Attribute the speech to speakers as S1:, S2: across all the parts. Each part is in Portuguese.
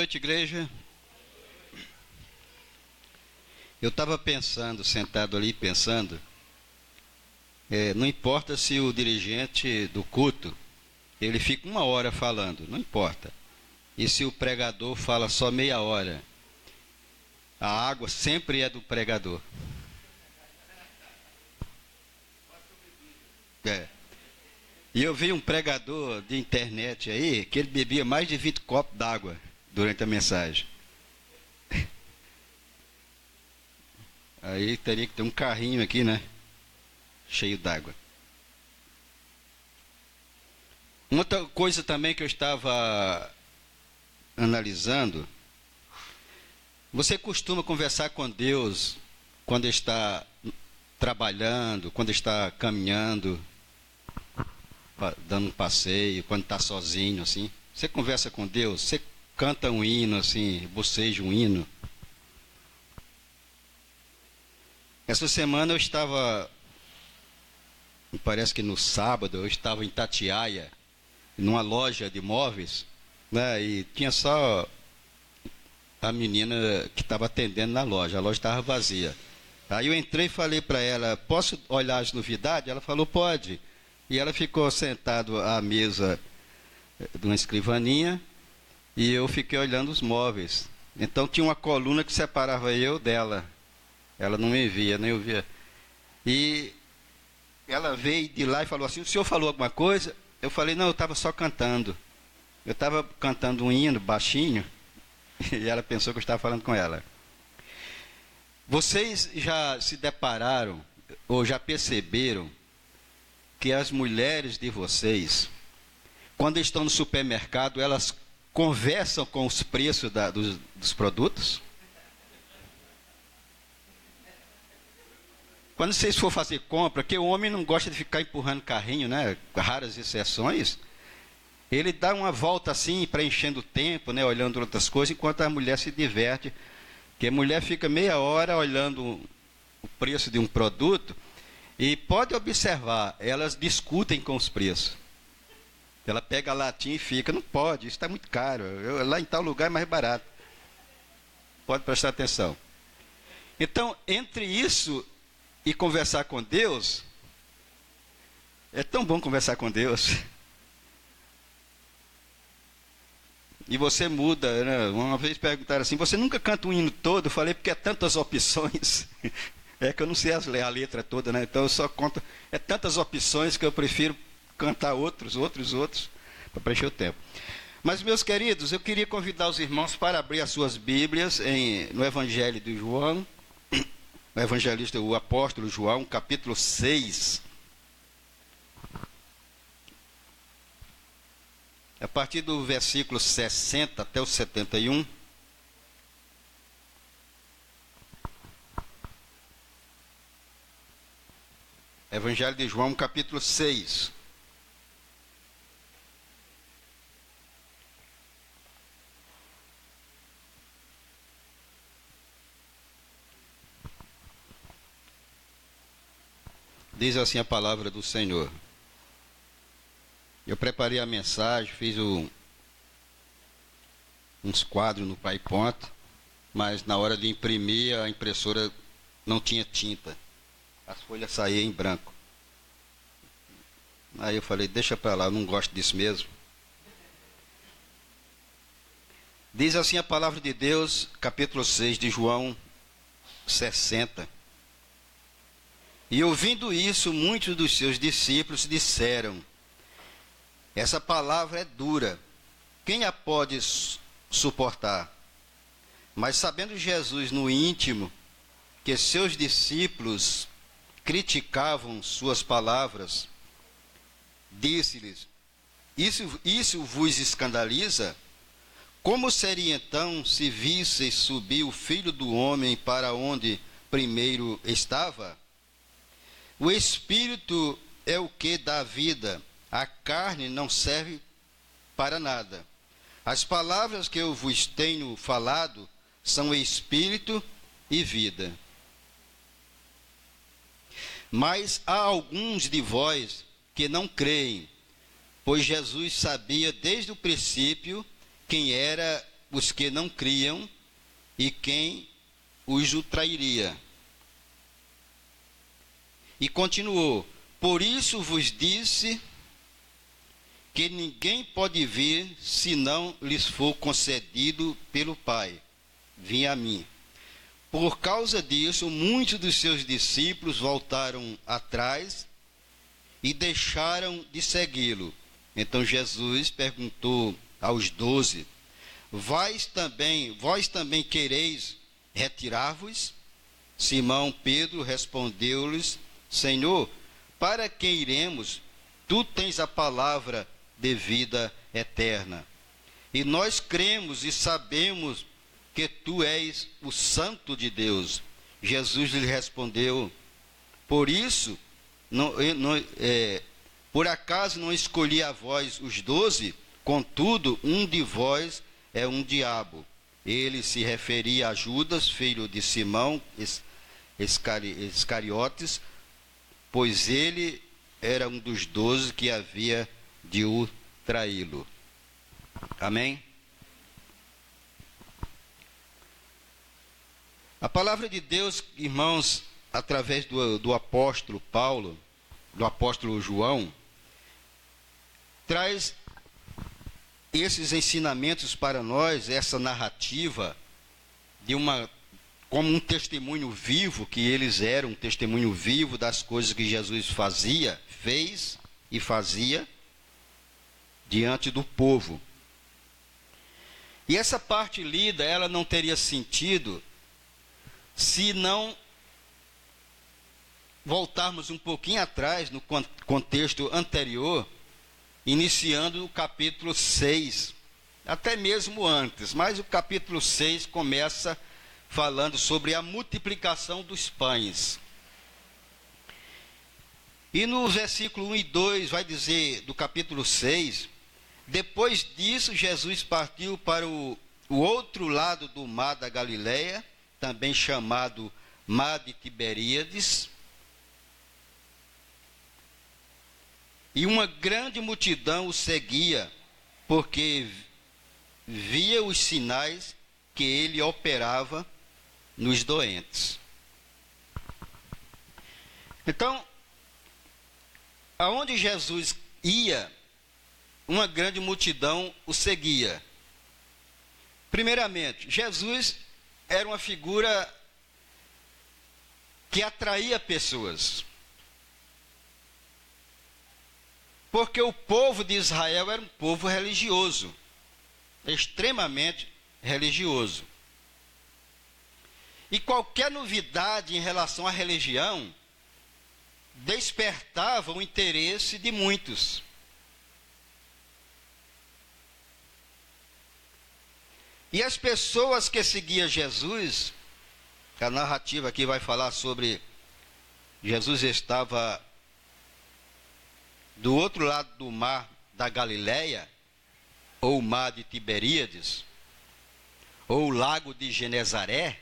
S1: Boa noite, igreja. Eu estava pensando, sentado ali pensando, não importa se o dirigente do culto, ele fica 1 hora falando, não importa. E se o pregador fala só meia hora, a água sempre é do pregador. E eu vi um pregador de internet aí, que ele bebia mais de 20 copos d'água durante a mensagem. Aí teria que ter um carrinho aqui, né? Cheio d'água. Uma outra coisa também que eu estava analisando, você costuma conversar com Deus quando está trabalhando, quando está caminhando, dando um passeio, quando está sozinho, assim? Você conversa com Deus? Você canta um hino, assim, boceja um hino? Essa semana eu estava, me parece que no sábado, eu estava em Itatiaia, numa loja de móveis, né, e tinha só a menina que estava atendendo na loja, a loja estava vazia. Aí eu entrei e falei para ela, posso olhar as novidades? Ela falou, pode. E ela ficou sentada à mesa de uma escrivaninha e eu fiquei olhando os móveis. Então tinha uma coluna que separava eu dela. Ela não me via, nem eu via. E ela veio de lá e falou assim, o senhor falou alguma coisa? Eu falei, não, eu estava só cantando. Eu estava cantando um hino baixinho e ela pensou que eu estava falando com ela. Vocês já se depararam ou já perceberam que as mulheres de vocês, quando estão no supermercado, elas conversam com os preços dos produtos? Quando vocês for fazer compra, que o homem não gosta de ficar empurrando carrinho, né? Raras exceções. Ele dá uma volta assim, preenchendo o tempo, né? Olhando outras coisas, enquanto a mulher se diverte. Porque a mulher fica meia hora olhando o preço de um produto e pode observar, elas discutem com os preços. Ela pega a latinha e fica, não pode, isso está muito caro. Lá em tal lugar é mais barato. Pode prestar atenção. Então, entre isso e conversar com Deus, é tão bom conversar com Deus. E você muda, né? Uma vez perguntaram assim, você nunca canta um hino todo? Eu falei, porque é tantas opções. É que eu não sei a letra toda, né? Então eu só conto, é tantas opções que eu prefiro cantar outros, para preencher o tempo. Mas, meus queridos, eu queria convidar os irmãos para abrir as suas Bíblias no Evangelho de João, o evangelista, o apóstolo João, capítulo 6. A partir do versículo 60 até o 71. Evangelho de João, capítulo 6. Diz assim a palavra do Senhor. Eu preparei a mensagem, fiz uns quadros no PowerPoint, mas na hora de imprimir a impressora não tinha tinta. As folhas saíam em branco. Aí eu falei, deixa para lá, eu não gosto disso mesmo. Diz assim a palavra de Deus, capítulo 6 de João 60. E ouvindo isso, muitos dos seus discípulos disseram, essa palavra é dura, quem a pode suportar? Mas sabendo Jesus no íntimo que seus discípulos criticavam suas palavras, disse-lhes, isso vos escandaliza? Como seria então se visseis subir o Filho do Homem para onde primeiro estava? O Espírito é o que dá vida, a carne não serve para nada. As palavras que eu vos tenho falado são Espírito e vida. Mas há alguns de vós que não creem, pois Jesus sabia desde o princípio quem era os que não criam e quem os o trairia. E continuou: por isso vos disse que ninguém pode vir se não lhes for concedido pelo Pai. Vim a mim. Por causa disso, muitos dos seus discípulos voltaram atrás e deixaram de segui-lo. Então Jesus perguntou aos 12: vós também quereis retirar-vos? Simão Pedro respondeu-lhes: Senhor, para que iremos? Tu tens a palavra de vida eterna. E nós cremos e sabemos que tu és o Santo de Deus. Jesus lhe respondeu: por isso, por acaso não escolhi a vós os 12? Contudo, um de vós é um diabo. Ele se referia a Judas, filho de Simão Iscariotes, pois ele era um dos 12 que havia de o traí-lo. Amém? A palavra de Deus, irmãos, através do apóstolo Paulo, do apóstolo João, traz esses ensinamentos para nós, essa narrativa como um testemunho vivo, que eles eram um testemunho vivo das coisas que Jesus fez e fazia diante do povo. E essa parte lida, ela não teria sentido se não voltarmos um pouquinho atrás no contexto anterior, iniciando o capítulo 6, até mesmo antes, mas o capítulo 6 começa falando sobre a multiplicação dos pães. E no versículo 1 e 2 vai dizer, do capítulo 6, depois disso Jesus partiu para o outro lado do mar da Galileia, também chamado Mar de Tiberíades, e uma grande multidão o seguia, porque via os sinais que ele operava nos doentes. Então, aonde Jesus ia, uma grande multidão o seguia. Primeiramente, Jesus era uma figura que atraía pessoas. Porque o povo de Israel era um povo religioso, extremamente religioso. E qualquer novidade em relação à religião despertava o interesse de muitos. E as pessoas que seguiam Jesus, a narrativa aqui vai falar sobre Jesus estava do outro lado do mar da Galileia, ou o mar de Tiberíades, ou o lago de Genezaré,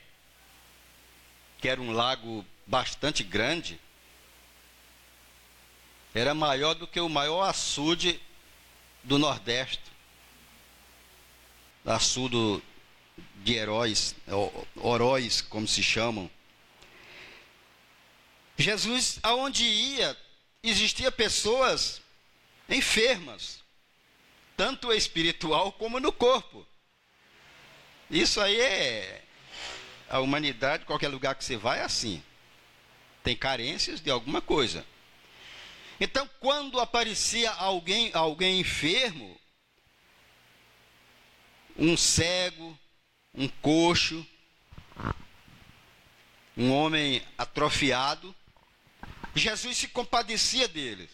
S1: que era um lago bastante grande, era maior do que o maior açude do Nordeste, açude de Oróis, como se chamam. Jesus, aonde ia, existia pessoas enfermas, tanto espiritual como no corpo. Isso aí é a humanidade, qualquer lugar que você vai é assim. Tem carências de alguma coisa. Então, quando aparecia alguém enfermo, um cego, um coxo, um homem atrofiado, Jesus se compadecia deles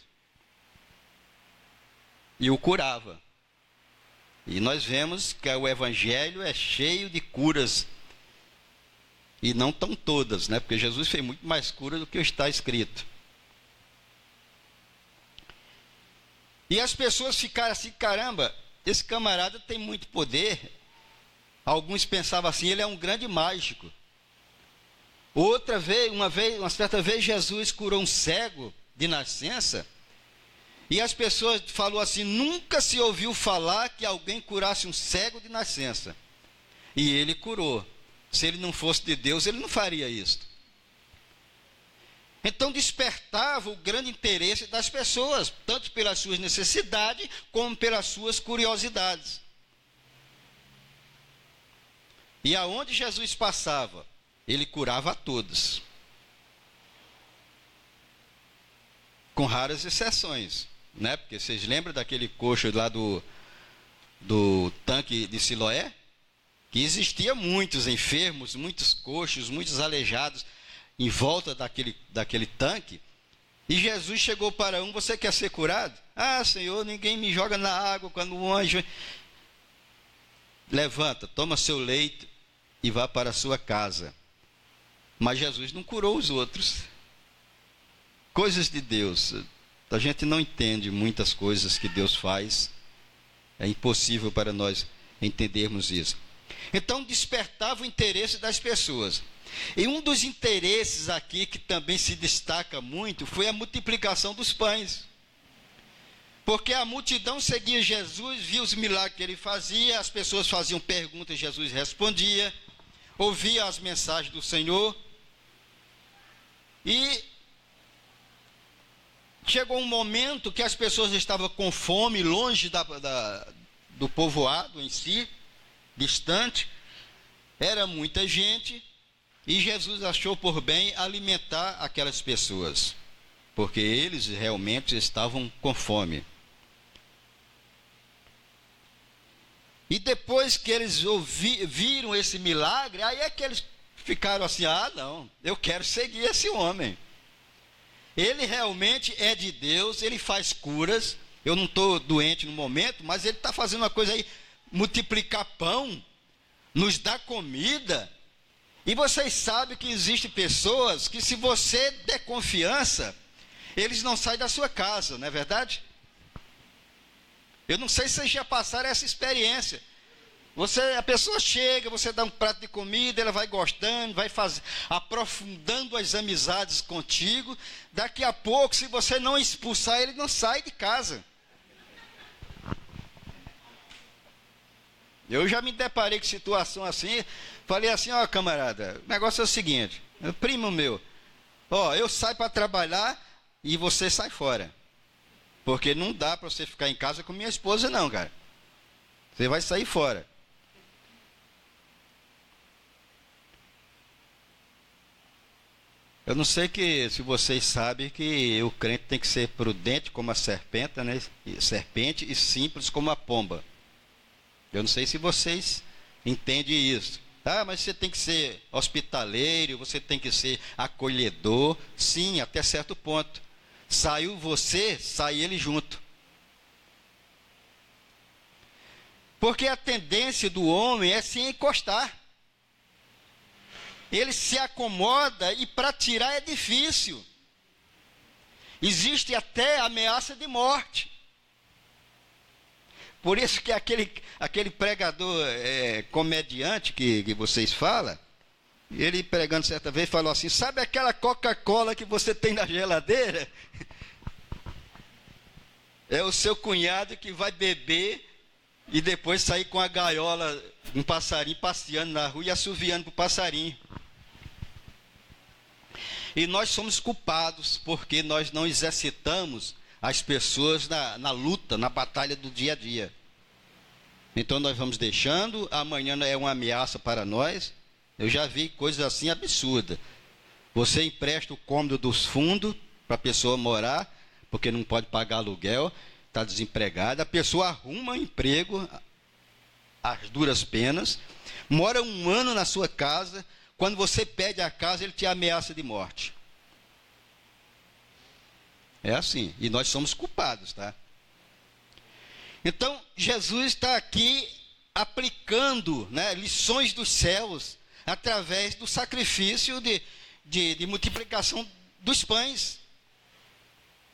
S1: e o curava. E nós vemos que o Evangelho é cheio de curas, e não tão todas, né? Porque Jesus fez muito mais cura do que está escrito. E as pessoas ficaram assim: caramba, esse camarada tem muito poder. Alguns pensavam assim: ele é um grande mágico. Uma certa vez, Jesus curou um cego de nascença, e as pessoas falaram assim: nunca se ouviu falar que alguém curasse um cego de nascença. e ele curou. Se ele não fosse de Deus, ele não faria isso. Então despertava o grande interesse das pessoas, tanto pelas suas necessidades, como pelas suas curiosidades. E aonde Jesus passava, ele curava a todos. Com raras exceções, né? Porque vocês lembram daquele coxo lá do tanque de Siloé? Que existia muitos enfermos, muitos coxos, muitos aleijados em volta daquele tanque. E Jesus chegou para um: você quer ser curado? Ah, Senhor, ninguém me joga na água quando o anjo... Levanta, toma seu leito e vá para a sua casa. Mas Jesus não curou os outros. Coisas de Deus. A gente não entende muitas coisas que Deus faz. É impossível para nós entendermos isso. Então despertava o interesse das pessoas. E um dos interesses aqui que também se destaca muito foi a multiplicação dos pães. Porque a multidão seguia Jesus, via os milagres que ele fazia, as pessoas faziam perguntas, Jesus respondia, ouvia as mensagens do Senhor. E chegou um momento que as pessoas estavam com fome, longe do povoado em si, distante. Era muita gente, e Jesus achou por bem alimentar aquelas pessoas, porque eles realmente estavam com fome. E depois que eles viram esse milagre, aí é que eles ficaram assim: ah, não, eu quero seguir esse homem. Ele realmente é de Deus, ele faz curas. Eu não estou doente no momento, mas ele está fazendo uma coisa aí, multiplicar pão, nos dá comida. E vocês sabem que existem pessoas que, se você der confiança, eles não saem da sua casa, não é verdade? Eu não sei se vocês já passaram essa experiência. A pessoa chega, você dá um prato de comida, ela vai gostando, vai aprofundando as amizades contigo. Daqui a pouco, se você não expulsar, ele não sai de casa. Eu já me deparei com situação assim. Falei assim: ó, camarada, o negócio é o seguinte, primo meu, ó, eu saio para trabalhar e você sai fora. Porque não dá para você ficar em casa com minha esposa não, cara. Você vai sair fora. Eu não sei se vocês sabem que o crente tem que ser prudente como a serpente, né? Serpente, e simples como a pomba. Eu não sei se vocês entendem isso. Ah, mas você tem que ser hospitaleiro, você tem que ser acolhedor. Sim, até certo ponto. Saiu você, sai ele junto. Porque a tendência do homem é se encostar. Ele se acomoda e para tirar é difícil. Existe até ameaça de morte. Por isso que aquele pregador comediante que vocês falam, ele pregando certa vez falou assim: sabe aquela Coca-Cola que você tem na geladeira? É o seu cunhado que vai beber e depois sair com a gaiola, um passarinho passeando na rua e assoviando para o passarinho. E nós somos culpados porque nós não exercitamos as pessoas na luta, na batalha do dia a dia. Então nós vamos deixando, amanhã é uma ameaça para nós. Eu já vi coisas assim absurdas. Você empresta o cômodo dos fundos para a pessoa morar, porque não pode pagar aluguel, está desempregada. A pessoa arruma um emprego, às duras penas, mora um ano na sua casa. Quando você pede a casa, ele te ameaça de morte. É assim, e nós somos culpados, tá? Então, Jesus está aqui aplicando, né, lições dos céus, através do sacrifício de multiplicação dos pães.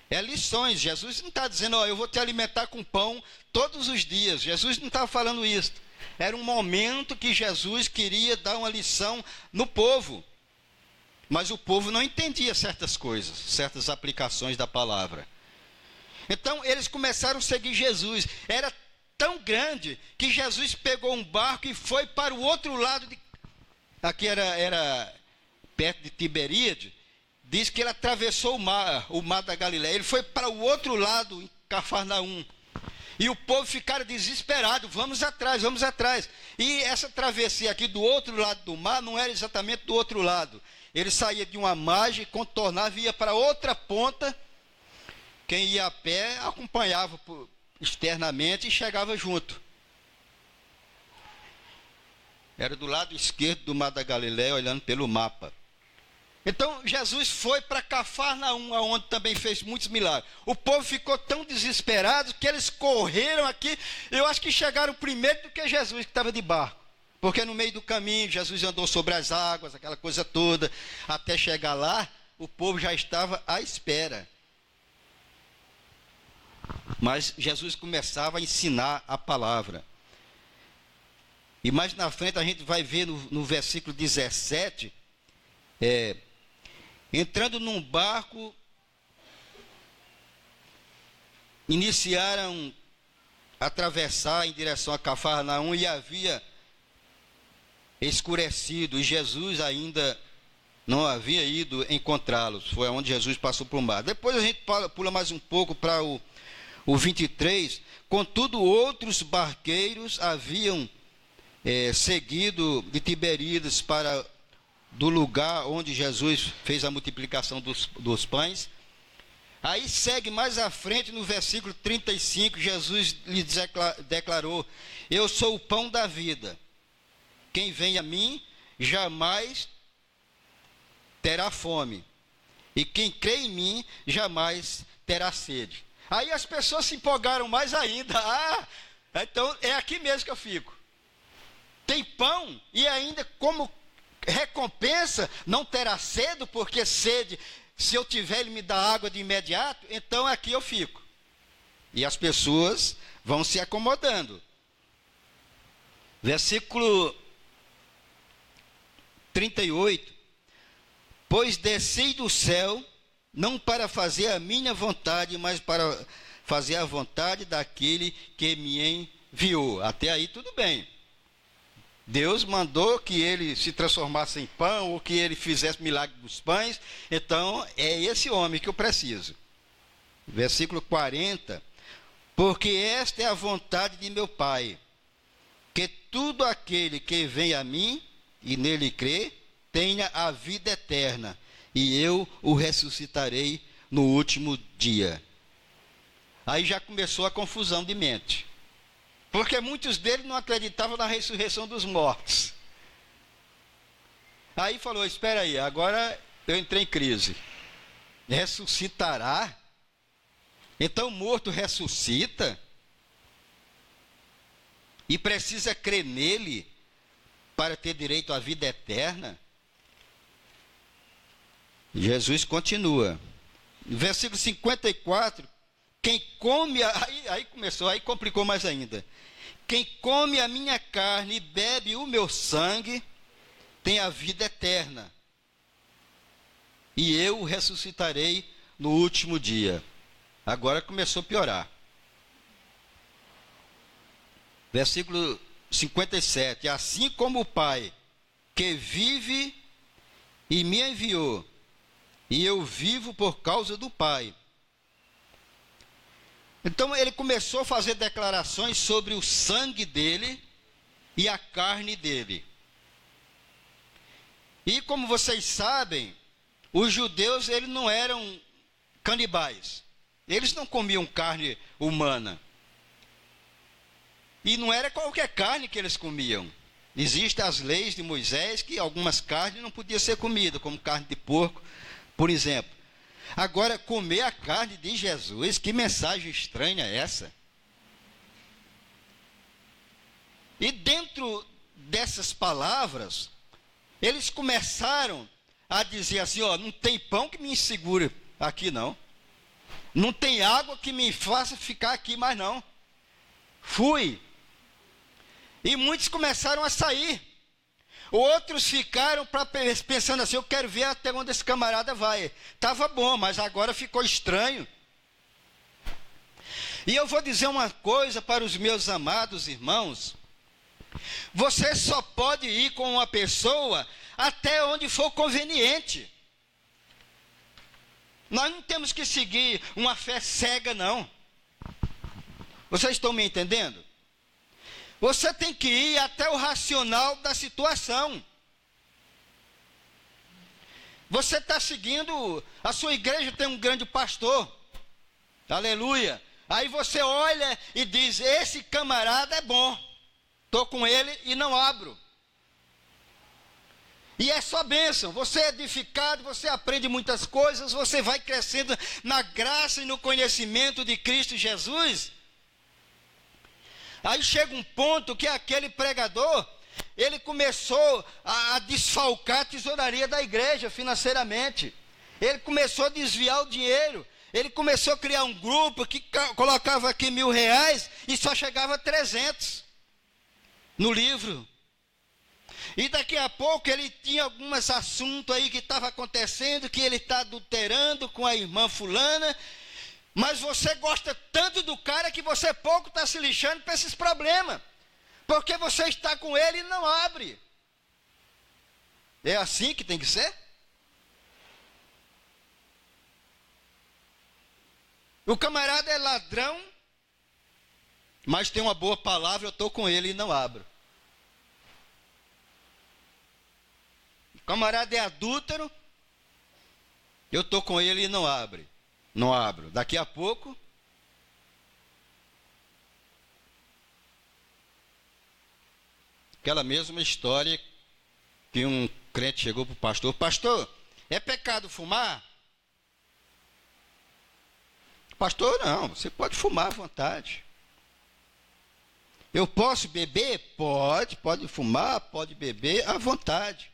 S1: É lições. Jesus não está dizendo: ó, eu vou te alimentar com pão todos os dias. Jesus não estava falando isso. Era um momento que Jesus queria dar uma lição no povo. Mas o povo não entendia certas coisas, certas aplicações da palavra. Então eles começaram a seguir Jesus. Era tão grande que Jesus pegou um barco e foi para o outro lado aqui era perto de Tiberíade. Diz que ele atravessou o mar da Galileia. Ele foi para o outro lado, em Cafarnaum. E o povo ficaram desesperado, vamos atrás, vamos atrás. E essa travessia aqui do outro lado do mar não era exatamente do outro lado. Ele saía de uma margem, contornava e ia para outra ponta. Quem ia a pé acompanhava externamente e chegava junto. Era do lado esquerdo do mar da Galileia, olhando pelo mapa. Então Jesus foi para Cafarnaum, onde também fez muitos milagres. O povo ficou tão desesperado que eles correram aqui. Eu acho que chegaram primeiro do que Jesus, que estava de barco. Porque no meio do caminho, Jesus andou sobre as águas, aquela coisa toda. Até chegar lá, o povo já estava à espera. Mas Jesus começava a ensinar a palavra. E mais na frente a gente vai ver no versículo 17... entrando num barco, iniciaram a atravessar em direção a Cafarnaum e havia escurecido, e Jesus ainda não havia ido encontrá-los. Foi onde Jesus passou por um mar. Depois a gente pula mais um pouco para o 23. Contudo, outros barqueiros haviam seguido de Tiberíades do lugar onde Jesus fez a multiplicação dos pães. Aí segue mais à frente no versículo 35, Jesus lhe declarou: eu sou o pão da vida, quem vem a mim jamais terá fome, e quem crê em mim jamais terá sede. Aí as pessoas se empolgaram mais ainda. Então é aqui mesmo que eu fico. Tem pão e ainda como recompensa não terá sede, porque sede, se eu tiver, ele me dá água de imediato, então aqui eu fico. E as pessoas vão se acomodando. Versículo 38. Pois desci do céu, não para fazer a minha vontade, mas para fazer a vontade daquele que me enviou. Até aí tudo bem. Deus mandou que ele se transformasse em pão, ou que ele fizesse milagre dos pães. Então, é esse homem que eu preciso. Versículo 40. Porque esta é a vontade de meu Pai, que tudo aquele que vem a mim, e nele crê, tenha a vida eterna, e eu o ressuscitarei no último dia. Aí já começou a confusão de mente. Porque muitos deles não acreditavam na ressurreição dos mortos. Aí falou: espera aí, agora eu entrei em crise. Ressuscitará? Então o morto ressuscita? E precisa crer nele para ter direito à vida eterna? Jesus continua. Versículo 54. Quem come, aí complicou mais ainda. Quem come a minha carne e bebe o meu sangue, tem a vida eterna. E eu o ressuscitarei no último dia. Agora começou a piorar. Versículo 57. Assim como o Pai, que vive e me enviou, e eu vivo por causa do Pai. Então ele começou a fazer declarações sobre o sangue dele e a carne dele. E como vocês sabem, os judeus eles não eram canibais. Eles não comiam carne humana. E não era qualquer carne que eles comiam. Existem as leis de Moisés que algumas carnes não podiam ser comidas, como carne de porco, por exemplo. Agora, comer a carne de Jesus, que mensagem estranha é essa? E dentro dessas palavras, eles começaram a dizer assim: não tem pão que me segure aqui não. Não tem água que me faça ficar aqui mais não. Fui. E muitos começaram a sair. Outros ficaram pensando assim: eu quero ver até onde esse camarada vai. Estava bom, mas agora ficou estranho. E eu vou dizer uma coisa para os meus amados irmãos: você só pode ir com uma pessoa até onde for conveniente. Nós não temos que seguir uma fé cega, não. Vocês estão me entendendo? Você tem que ir até o racional da situação. Você está seguindo, a sua igreja tem um grande pastor, aleluia. Aí você olha e diz: esse camarada é bom, estou com ele e não abro. E é só bênção, você é edificado, você aprende muitas coisas, você vai crescendo na graça e no conhecimento de Cristo Jesus. Aí chega um ponto que aquele pregador, ele começou a desfalcar a tesouraria da igreja financeiramente. Ele começou a desviar o dinheiro. Ele começou a criar um grupo que colocava aqui R$1.000 e só chegava a 300 no livro. E daqui a pouco ele tinha alguns assuntos aí que estavam acontecendo, que ele está adulterando com a irmã fulana. Mas você gosta tanto do cara que você pouco está se lixando para esses problemas. Porque você está com ele e não abre. É assim que tem que ser? O camarada é ladrão, mas tem uma boa palavra, eu estou com ele e não abro. O camarada é adúltero, eu estou com ele e não abre. Não abro. Daqui a pouco, aquela mesma história que um crente chegou para o pastor: pastor, é pecado fumar? Pastor, não, você pode fumar à vontade. Eu posso beber? Pode fumar, pode beber à vontade.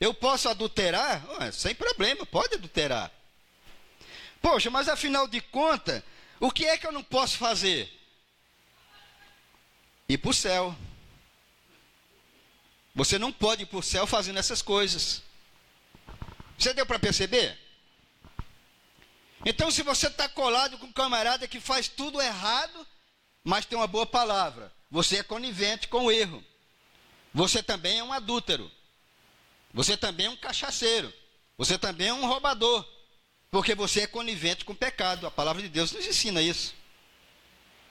S1: Eu posso adulterar? Sem problema, pode adulterar. Poxa, mas afinal de contas, o que é que eu não posso fazer? Ir para o céu. Você não pode ir para o céu fazendo essas coisas. Você deu para perceber? Então, se você está colado com um camarada que faz tudo errado, mas tem uma boa palavra, você é conivente com o erro. Você também é um adúltero. Você também é um cachaceiro. Você também é um roubador. Porque você é conivente com o pecado. A palavra de Deus nos ensina isso.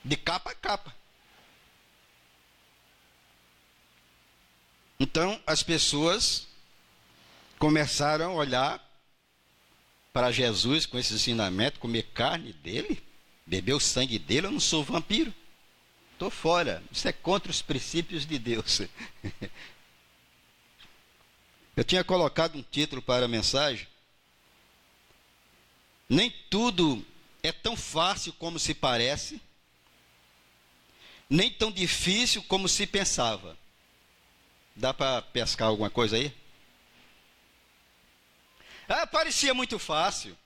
S1: De capa a capa. Então, as pessoas começaram a olhar para Jesus com esse ensinamento, comer carne dele, beber o sangue dele. Eu não sou vampiro. Estou fora. Isso é contra os princípios de Deus. Eu tinha colocado um título para a mensagem: nem tudo é tão fácil como se parece, nem tão difícil como se pensava. Dá para pescar alguma coisa aí? Parecia muito fácil.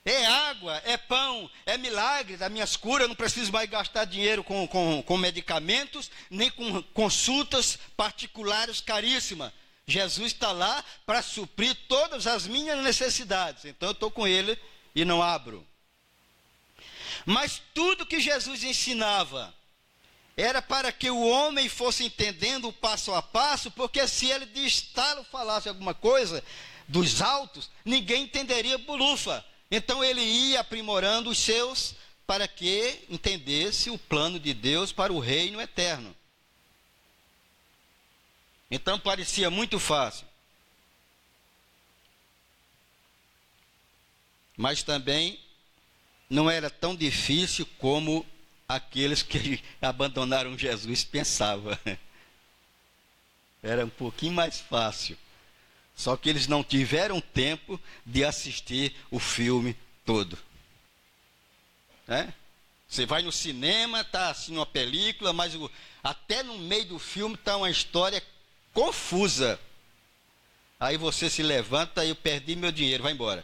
S1: É água, é pão, é milagre das minhas curas. Eu não preciso mais gastar dinheiro com medicamentos, nem com consultas particulares caríssimas. Jesus está lá para suprir todas as minhas necessidades. Então eu estou com ele e não abro. Mas tudo que Jesus ensinava era para que o homem fosse entendendo o passo a passo, porque se ele de estalo falasse alguma coisa dos altos, ninguém entenderia bolufa. Então ele ia aprimorando os seus para que entendesse o plano de Deus para o reino eterno. Então parecia muito fácil. Mas também não era tão difícil como aqueles que abandonaram Jesus pensavam. Era um pouquinho mais fácil. Só que eles não tiveram tempo de assistir o filme todo. Você vai no cinema, está assim uma película, mas até no meio do filme está uma história confusa. Aí você se levanta e eu perdi meu dinheiro, vai embora.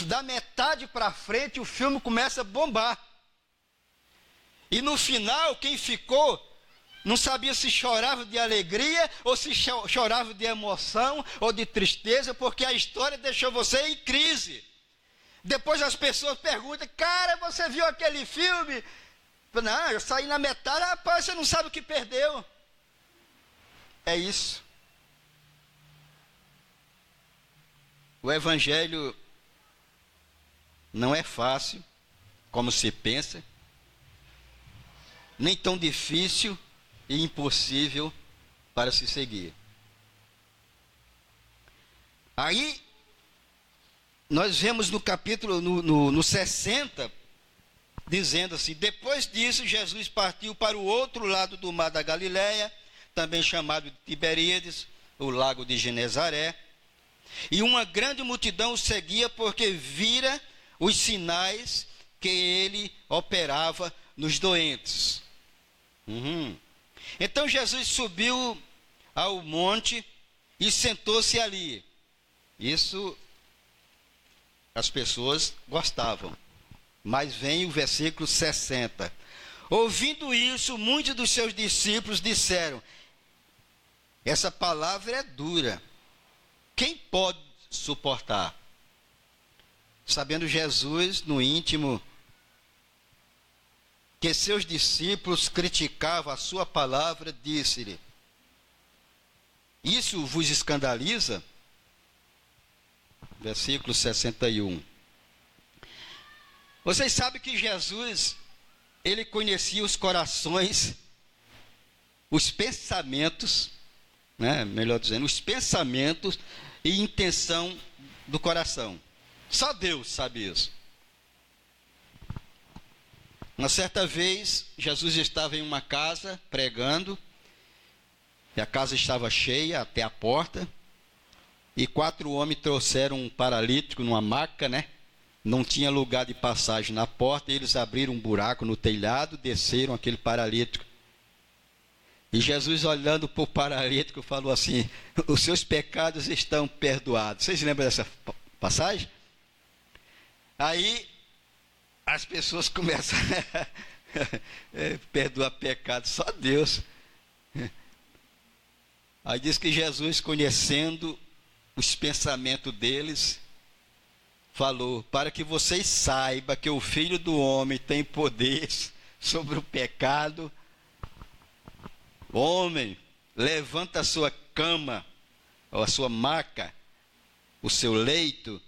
S1: Da metade para frente o filme começa a bombar. E no final, quem ficou não sabia se chorava de alegria ou se chorava de emoção ou de tristeza, porque a história deixou você em crise. Depois as pessoas perguntam: cara, você viu aquele filme? Não, eu saí na metade. Rapaz, você não sabe o que perdeu. É isso. O evangelho não é fácil, como se pensa, nem tão difícil e impossível para se seguir. Aí, nós vemos no capítulo, no 60, dizendo assim: depois disso, Jesus partiu para o outro lado do mar da Galileia, também chamado de Tiberíades, o lago de Genezaré, e uma grande multidão o seguia porque vira os sinais que ele operava nos doentes. Então Jesus subiu ao monte e sentou-se ali. Isso as pessoas gostavam. Mas vem o versículo 60. Ouvindo isso, muitos dos seus discípulos disseram: essa palavra é dura. Quem pode suportar? Sabendo Jesus no íntimo que seus discípulos criticavam a sua palavra, disse-lhe: isso vos escandaliza? Versículo 61. Vocês sabem que Jesus, ele conhecia os corações, os pensamentos, né? Melhor dizendo, os pensamentos e intenção do coração. Só Deus sabe isso. Uma certa vez, Jesus estava em uma casa pregando, e a casa estava cheia até a porta, e 4 homens trouxeram um paralítico numa maca, né? Não tinha lugar de passagem na porta, e eles abriram um buraco no telhado, desceram aquele paralítico. E Jesus, olhando para o paralítico, falou assim: os seus pecados estão perdoados. Vocês lembram dessa passagem? Aí as pessoas começam a perdoar pecado, só Deus. Aí diz que Jesus, conhecendo os pensamentos deles, falou: para que vocês saibam que o Filho do Homem tem poder sobre o pecado. Homem, levanta a sua cama, ou a sua maca, o seu leito,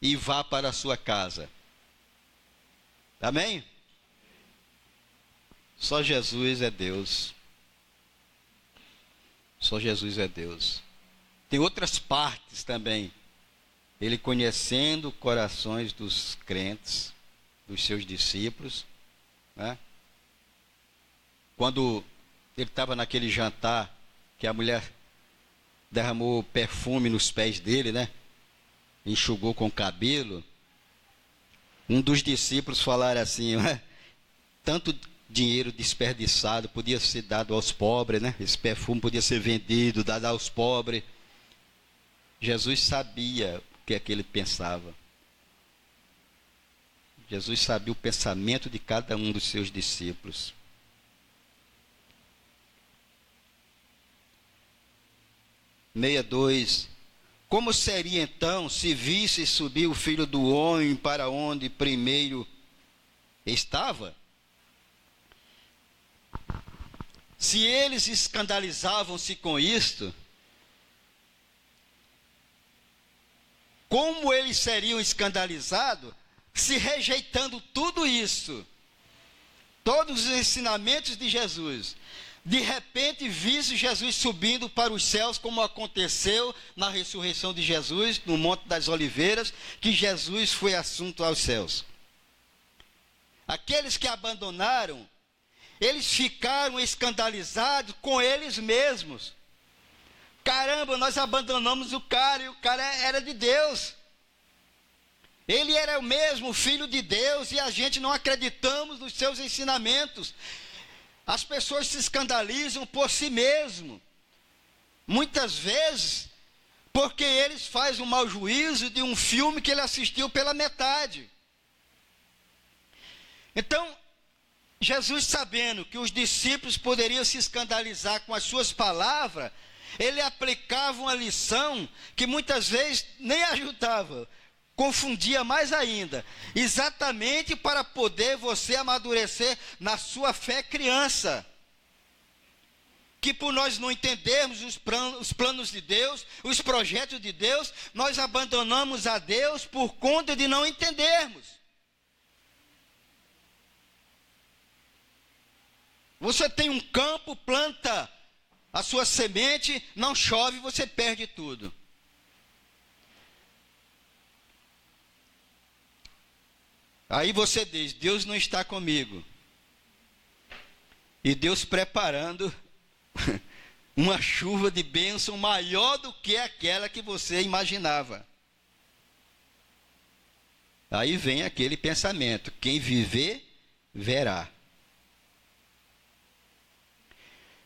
S1: e vá para a sua casa. Amém? Só Jesus é Deus. Só Jesus é Deus. Tem outras partes também. Ele conhecendo corações dos crentes, dos seus discípulos, né? Quando ele estava naquele jantar, que a mulher derramou perfume nos pés dele, né? Enxugou com o cabelo. Um dos discípulos falaram assim: tanto dinheiro desperdiçado podia ser dado aos pobres, né? Esse perfume podia ser vendido, dado aos pobres. Jesus sabia o que é que ele pensava. Jesus sabia o pensamento de cada um dos seus discípulos. (62) Como seria então se visse subir o Filho do Homem para onde primeiro estava? Se eles escandalizavam-se com isto, como eles seriam escandalizados se, rejeitando tudo isso, todos os ensinamentos de Jesus, de repente visse Jesus subindo para os céus, como aconteceu na ressurreição de Jesus, no Monte das Oliveiras, que Jesus foi assunto aos céus. Aqueles que abandonaram, eles ficaram escandalizados com eles mesmos. Caramba, nós abandonamos o cara, e o cara era de Deus. Ele era o mesmo Filho de Deus, e a gente não acreditamos nos seus ensinamentos. As pessoas se escandalizam por si mesmo, muitas vezes, porque eles fazem um mau juízo de um filme que ele assistiu pela metade. Então, Jesus, sabendo que os discípulos poderiam se escandalizar com as suas palavras, ele aplicava uma lição que muitas vezes nem ajudava, confundia mais ainda, exatamente para poder você amadurecer na sua fé criança. Que por nós não entendermos os planos de Deus, os projetos de Deus, nós abandonamos a Deus por conta de não entendermos. Você tem um campo, planta a sua semente, não chove, você perde tudo. Aí você diz, Deus não está comigo. E Deus preparando uma chuva de bênção maior do que aquela que você imaginava. Aí vem aquele pensamento, quem viver, verá.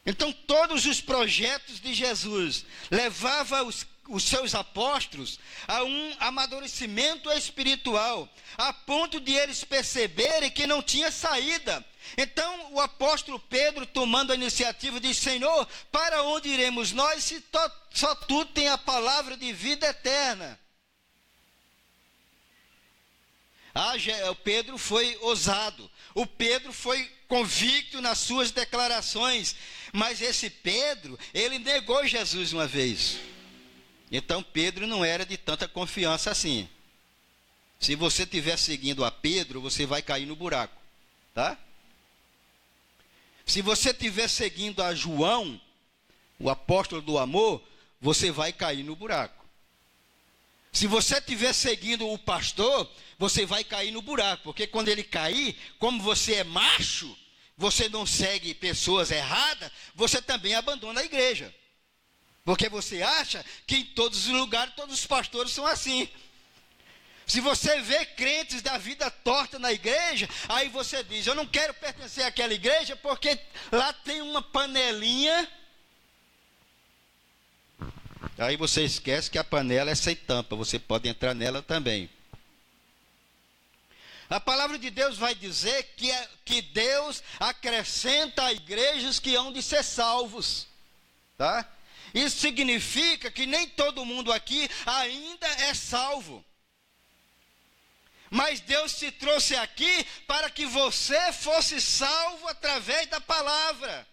S1: Então todos os projetos de Jesus levavam os seus apóstolos a um amadurecimento espiritual, a ponto de eles perceberem que não tinha saída. Então o apóstolo Pedro, tomando a iniciativa, diz, Senhor, para onde iremos nós se só tu tem a palavra de vida eterna? O Pedro foi ousado, o Pedro foi convicto nas suas declarações, mas esse Pedro, ele negou Jesus uma vez. Então Pedro não era de tanta confiança assim. Se você estiver seguindo a Pedro, você vai cair no buraco, tá? Se você estiver seguindo a João, o apóstolo do amor, você vai cair no buraco. Se você estiver seguindo o pastor, você vai cair no buraco, porque quando ele cair, como você é macho, você não segue pessoas erradas, você também abandona a igreja. Porque você acha que em todos os lugares, todos os pastores são assim. Se você vê crentes da vida torta na igreja, aí você diz, eu não quero pertencer àquela igreja, porque lá tem uma panelinha. Aí você esquece que a panela é sem tampa, você pode entrar nela também. A palavra de Deus vai dizer que Deus acrescenta a igrejas que hão de ser salvos, tá? Isso significa que nem todo mundo aqui ainda é salvo. Mas Deus te trouxe aqui para que você fosse salvo através da palavra.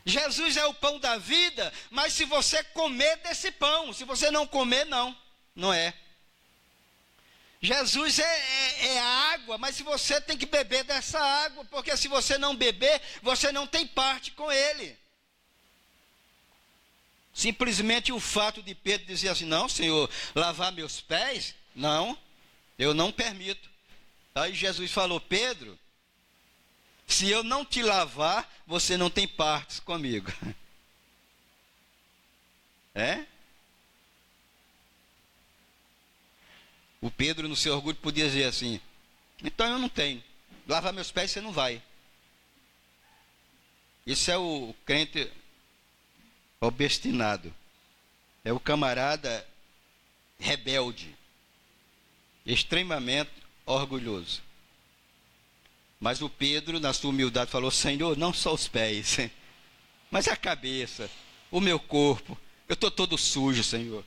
S1: Jesus é o pão da vida, mas se você comer desse pão, se você não comer, não é. Jesus é água, mas se você tem que beber dessa água, porque se você não beber, você não tem parte com ele. Simplesmente o fato de Pedro dizer assim, não, Senhor, lavar meus pés, não, eu não permito. Aí Jesus falou, Pedro, se eu não te lavar, você não tem partes comigo. É? O Pedro, no seu orgulho, podia dizer assim, então eu não tenho, lavar meus pés você não vai. Isso é o crente obstinado, é o camarada rebelde, extremamente orgulhoso. Mas o Pedro, na sua humildade, falou, Senhor, não só os pés, mas a cabeça, o meu corpo, eu estou todo sujo, Senhor.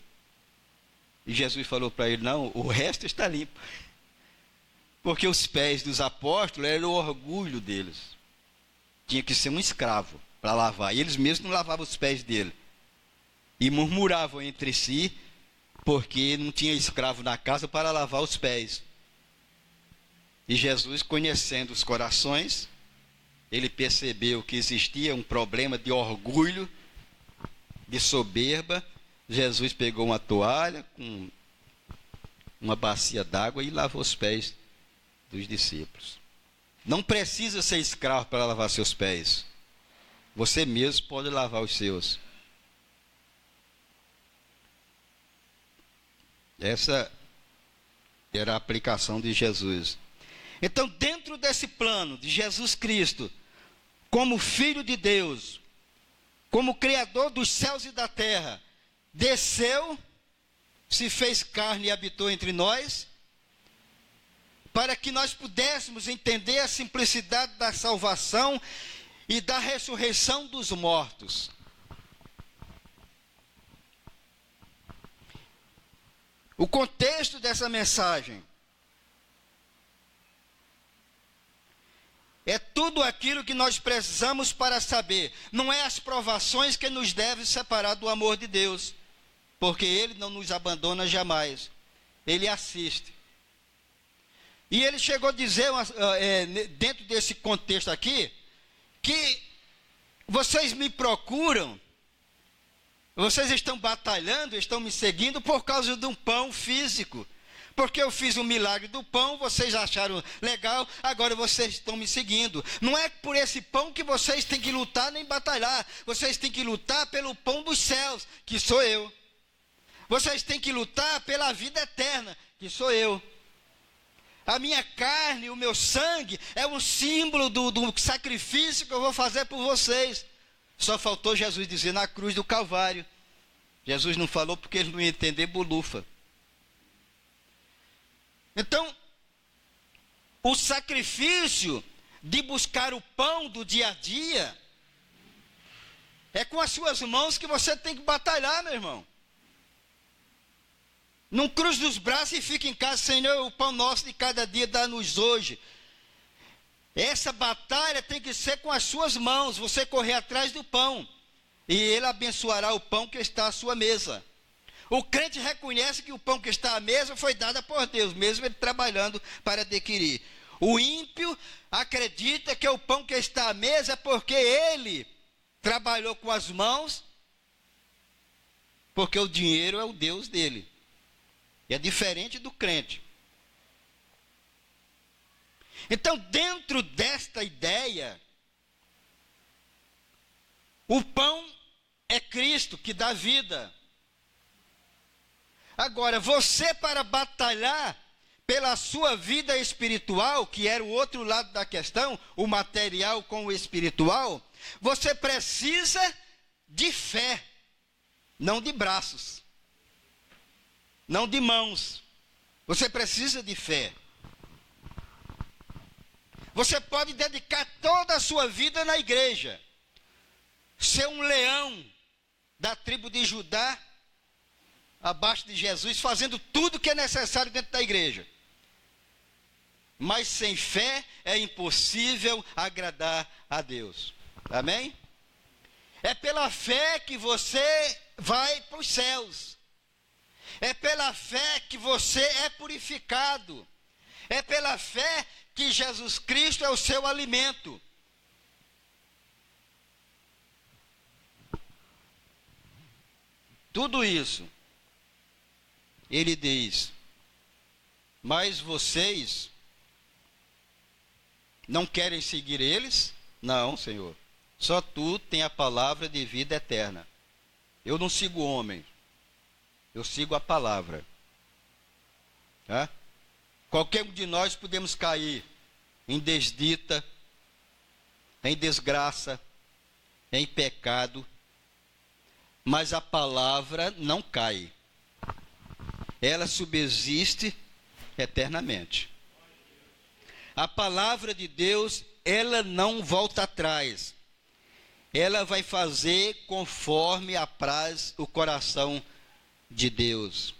S1: E Jesus falou para ele, não, o resto está limpo. Porque os pés dos apóstolos eram o orgulho deles. Tinha que ser um escravo para lavar. E eles mesmos não lavavam os pés dele. E murmuravam entre si, porque não tinha escravo na casa para lavar os pés. E Jesus, conhecendo os corações, ele percebeu que existia um problema de orgulho, de soberba. Jesus pegou uma toalha com uma bacia d'água e lavou os pés dos discípulos. Não precisa ser escravo para lavar seus pés. Você mesmo pode lavar os seus. Essa era a aplicação de Jesus. Então, dentro desse plano de Jesus Cristo, como Filho de Deus, como Criador dos céus e da terra, desceu, se fez carne e habitou entre nós, para que nós pudéssemos entender a simplicidade da salvação e da ressurreição dos mortos. O contexto dessa mensagem é tudo aquilo que nós precisamos para saber. Não é as provações que nos devem separar do amor de Deus, porque Ele não nos abandona jamais. Ele assiste. E ele chegou a dizer, dentro desse contexto aqui, que vocês me procuram, vocês estão batalhando, estão me seguindo por causa de um pão físico. Porque eu fiz um milagre do pão, vocês acharam legal, agora vocês estão me seguindo. Não é por esse pão que vocês têm que lutar nem batalhar. Vocês têm que lutar pelo pão dos céus, que sou eu. Vocês têm que lutar pela vida eterna, que sou eu. A minha carne, o meu sangue, é um símbolo do sacrifício que eu vou fazer por vocês. Só faltou Jesus dizer na cruz do Calvário. Jesus não falou porque ele não ia entender bolufa. Então, o sacrifício de buscar o pão do dia a dia, é com as suas mãos que você tem que batalhar, meu irmão. Não cruze os braços e fique em casa, Senhor, o pão nosso de cada dia dá-nos hoje. Essa batalha tem que ser com as suas mãos, você correr atrás do pão, e Ele abençoará o pão que está à sua mesa. O crente reconhece que o pão que está à mesa foi dado por Deus, mesmo ele trabalhando para adquirir. O ímpio acredita que o pão que está à mesa é porque ele trabalhou com as mãos, porque o dinheiro é o Deus dele. E é diferente do crente. Então, dentro desta ideia, o pão é Cristo que dá vida. Agora, você, para batalhar pela sua vida espiritual, que era o outro lado da questão, o material com o espiritual, você precisa de fé, não de braços, não de mãos. Você precisa de fé. Você pode dedicar toda a sua vida na igreja, ser um leão da tribo de Judá, abaixo de Jesus, fazendo tudo que é necessário dentro da igreja. Mas sem fé é impossível agradar a Deus. Amém? É pela fé que você vai para os céus. É pela fé que você é purificado. É pela fé que Jesus Cristo é o seu alimento. Tudo isso, ele diz, mas vocês não querem seguir eles? Não, Senhor. Só tu tem a palavra de vida eterna. Eu não sigo homem, eu sigo a palavra. Qualquer um de nós podemos cair em desdita, em desgraça, em pecado, mas a palavra não cai. Ela subsiste eternamente. A palavra de Deus, ela não volta atrás. Ela vai fazer conforme apraz o coração de Deus.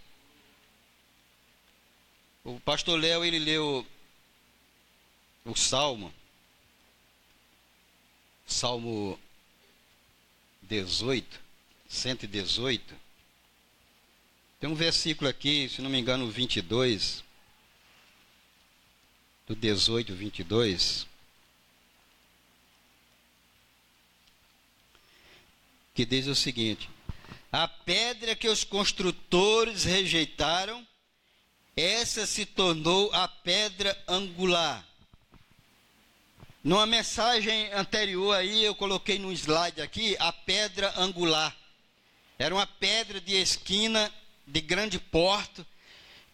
S1: O pastor Léo, ele leu o Salmo 18, 118. Tem um versículo aqui, se não me engano, 22, do 18, 22, que diz o seguinte: a pedra que os construtores rejeitaram, essa se tornou a pedra angular. Numa mensagem anterior aí, eu coloquei no slide aqui, a pedra angular. Era uma pedra de esquina, de grande porte,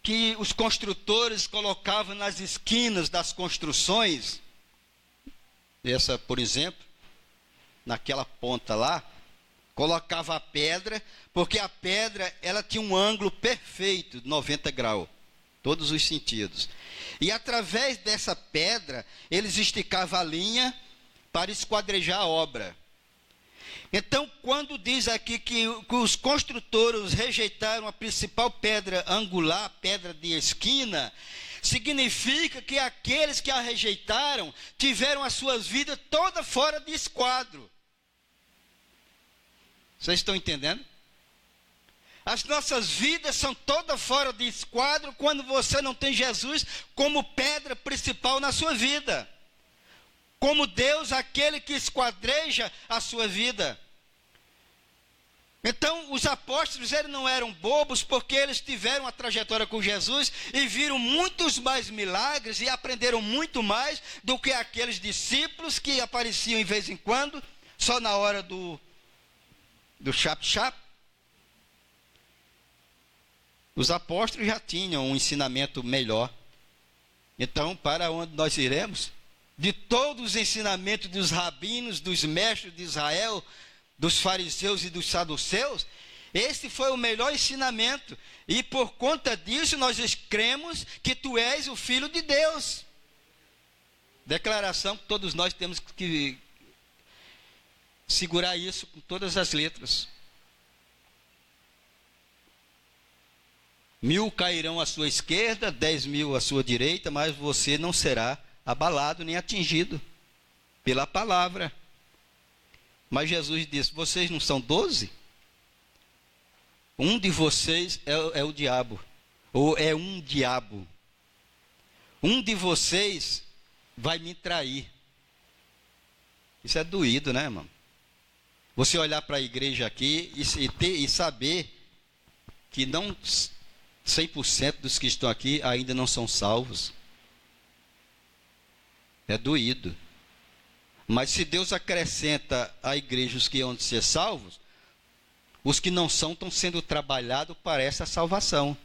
S1: que os construtores colocavam nas esquinas das construções. Essa, por exemplo, naquela ponta lá, colocava a pedra, porque a pedra, ela tinha um ângulo perfeito, de 90 graus, todos os sentidos. E através dessa pedra, eles esticavam a linha para esquadrejar a obra. Então, quando diz aqui que os construtores rejeitaram a principal pedra angular, pedra de esquina, significa que aqueles que a rejeitaram tiveram as suas vidas todas fora de esquadro. Vocês estão entendendo? As nossas vidas são todas fora de esquadro quando você não tem Jesus como pedra principal na sua vida. Como Deus, aquele que esquadreja a sua vida. Então, os apóstolos eles não eram bobos, porque eles tiveram a trajetória com Jesus e viram muitos mais milagres e aprenderam muito mais do que aqueles discípulos que apareciam em vez em quando, só na hora do chap-chap. Os apóstolos já tinham um ensinamento melhor. Então, para onde nós iremos? De todos os ensinamentos dos rabinos, dos mestres de Israel, dos fariseus e dos saduceus, este foi o melhor ensinamento. E por conta disso nós cremos que tu és o Filho de Deus. Declaração que todos nós temos que segurar isso com todas as letras. 1000 cairão à sua esquerda, 10.000 à sua direita, mas você não será abalado nem atingido pela palavra. Mas Jesus disse: vocês não são 12? Um de vocês é o diabo, ou é um diabo. Um de vocês vai me trair. Isso é doído, né, irmão? Você olhar para a igreja aqui e saber que não 100% dos que estão aqui ainda não são salvos. É doído. Mas se Deus acrescenta à igreja os que hão de ser salvos, os que não são estão sendo trabalhados para essa salvação.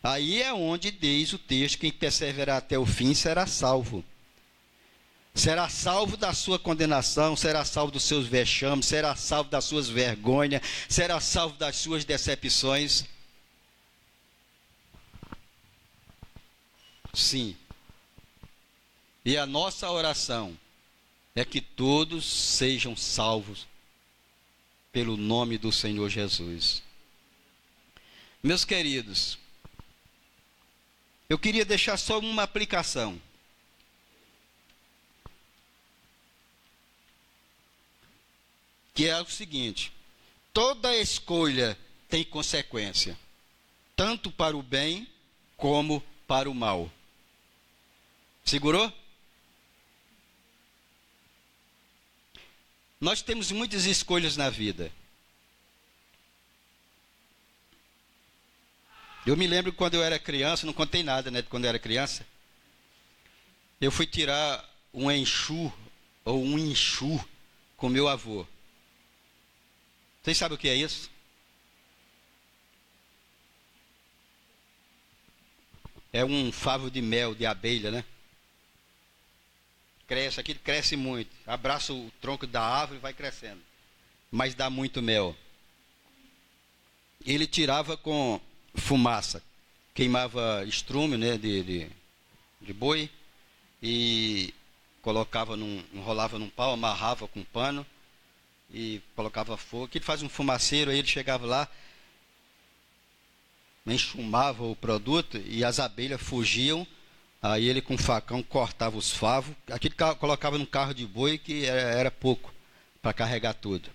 S1: Aí é onde diz o texto: quem perseverar até o fim será salvo. Será salvo da sua condenação, será salvo dos seus vexames, será salvo das suas vergonhas, será salvo das suas decepções. Sim. E a nossa oração é que todos sejam salvos pelo nome do Senhor Jesus. Meus queridos, eu queria deixar só uma aplicação. Que é o seguinte: toda escolha tem consequência, tanto para o bem como para o mal. Segurou? Nós temos muitas escolhas na vida. Eu me lembro quando eu era criança, não contei nada, né, de quando eu era criança. Eu fui tirar um enxu, ou um enxu, com meu avô. Vocês sabem o que é isso? É um favo de mel, de abelha, né? Cresce, aqui cresce muito. Abraça o tronco da árvore e vai crescendo. Mas dá muito mel. Ele tirava com fumaça. Queimava estrume, né, de boi. E colocava enrolava num pau, amarrava com pano. E colocava fogo. Ele fazia um fumaceiro, aí ele chegava lá, enxumava o produto e as abelhas fugiam. Aí ele com um facão cortava os favos. Aquilo colocava num carro de boi que era pouco para carregar tudo.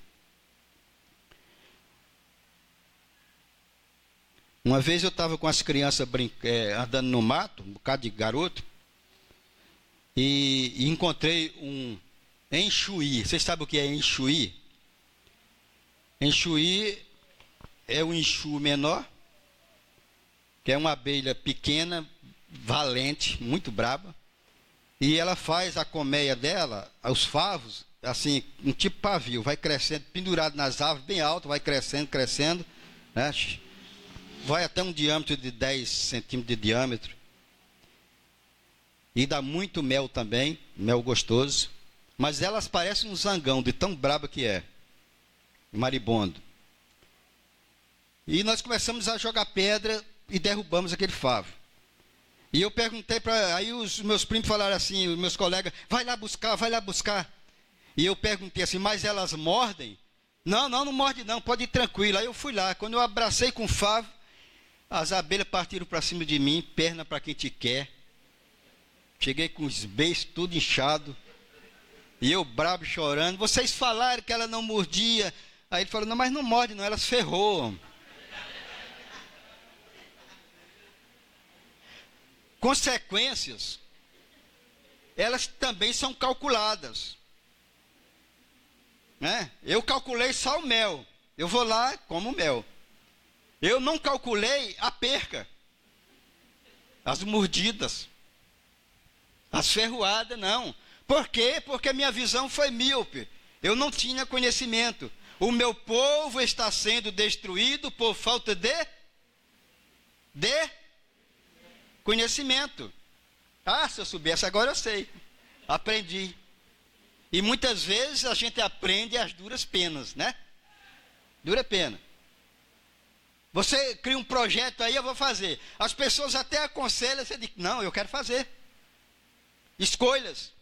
S1: Uma vez eu estava com as crianças andando no mato, um bocado de garoto, e encontrei um enxuí. Vocês sabem o que é enxuí? Enxuí é um enxu menor, que é uma abelha pequena, valente, muito braba, e ela faz a colmeia dela, os favos, assim, um tipo pavio, vai crescendo, pendurado nas árvores, bem alto, vai crescendo, né? Vai até um diâmetro de 10 centímetros de diâmetro, e dá muito mel também, mel gostoso, mas elas parecem um zangão, de tão braba que é, maribondo. E nós começamos a jogar pedra e derrubamos aquele favo. E eu perguntei aí os meus primos falaram assim, os meus colegas: vai lá buscar. E eu perguntei assim, mas elas mordem? Não, não morde não, pode ir tranquilo. Aí eu fui lá, quando eu abracei com o favo, as abelhas partiram para cima de mim, perna para quem te quer. Cheguei com os beijos tudo inchado. E eu brabo chorando. Vocês falaram que ela não mordia. Aí ele falou, não, mas não morde não, elas ferroam. Consequências, elas também são calculadas. Né? Eu calculei só o mel. Eu vou lá, como mel. Eu não calculei a perca. As mordidas. As ferroadas, não. Por quê? Porque minha visão foi míope. Eu não tinha conhecimento. O meu povo está sendo destruído por falta de conhecimento. Ah, se eu soubesse, agora eu sei. Aprendi. E muitas vezes a gente aprende as duras penas, né? Dura pena. Você cria um projeto aí, eu vou fazer. As pessoas até aconselham, você diz, não, eu quero fazer. Escolhas.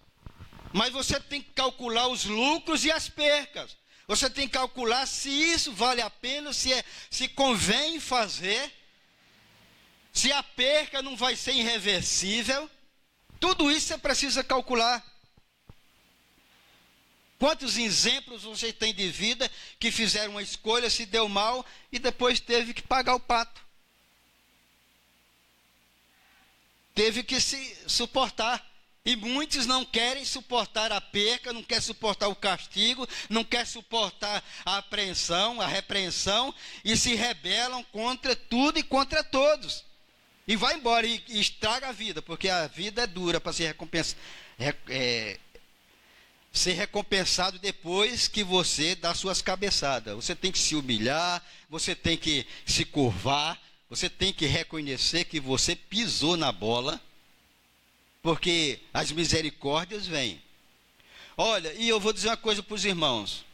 S1: Mas você tem que calcular os lucros e as percas. Você tem que calcular se isso vale a pena, se convém fazer, se a perca não vai ser irreversível. Tudo isso você precisa calcular. Quantos exemplos você tem de vida que fizeram uma escolha, se deu mal e depois teve que pagar o pato? Teve que se suportar. E muitos não querem suportar a perca, não querem suportar o castigo, não querem suportar a apreensão, a repreensão, e se rebelam contra tudo e contra todos. E vai embora e estraga a vida, porque a vida é dura para ser recompensado depois que você dá suas cabeçadas. Você tem que se humilhar, você tem que se curvar, você tem que reconhecer que você pisou na bola, porque as misericórdias vêm. Olha, e eu vou dizer uma coisa para os irmãos.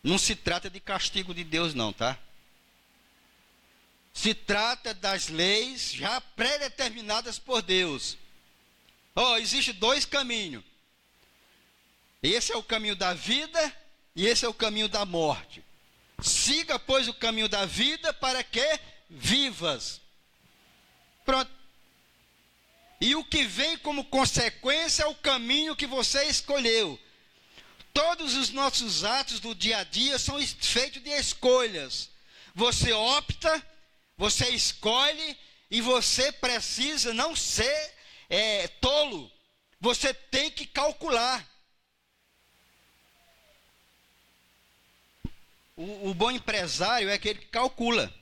S1: Não se trata de castigo de Deus não, tá? Se trata das leis já pré-determinadas por Deus. Existe dois caminhos. Esse é o caminho da vida e esse é o caminho da morte. Siga, pois, o caminho da vida para que vivas. Pronto. E o que vem como consequência é o caminho que você escolheu. Todos os nossos atos do dia a dia são feitos de escolhas. Você opta, você escolhe e você precisa não ser tolo. Você tem que calcular. O bom empresário é aquele que calcula.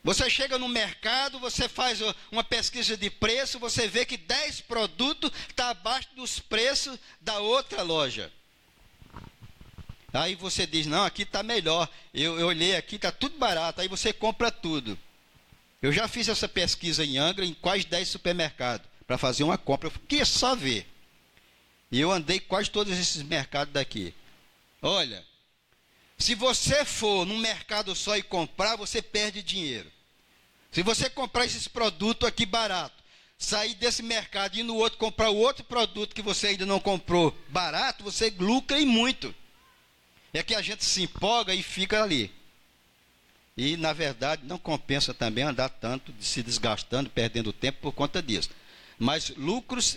S1: Você chega no mercado, você faz uma pesquisa de preço, você vê que 10 produtos estão abaixo dos preços da outra loja. Aí você diz, não, aqui está melhor. Eu olhei aqui, está tudo barato. Aí você compra tudo. Eu já fiz essa pesquisa em Angra, em quase 10 supermercados, para fazer uma compra. Eu queria só ver. E eu andei quase todos esses mercados daqui. Olha, se você for num mercado só e comprar, você perde dinheiro. Se você comprar esses produtos aqui barato, sair desse mercado e ir no outro comprar o outro produto que você ainda não comprou barato, você lucra e muito. É que a gente se empolga e fica ali. E, na verdade, não compensa também andar tanto, se desgastando, perdendo tempo por conta disso. Mas lucros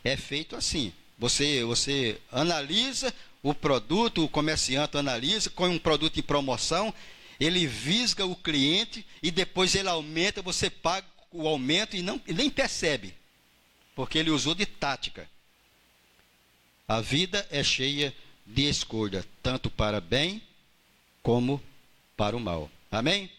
S1: é feito assim. Você analisa o produto, o comerciante analisa, põe um produto em promoção, ele visga o cliente e depois ele aumenta, você paga o aumento e nem percebe, porque ele usou de tática. A vida é cheia de escolha, tanto para bem como para o mal. Amém?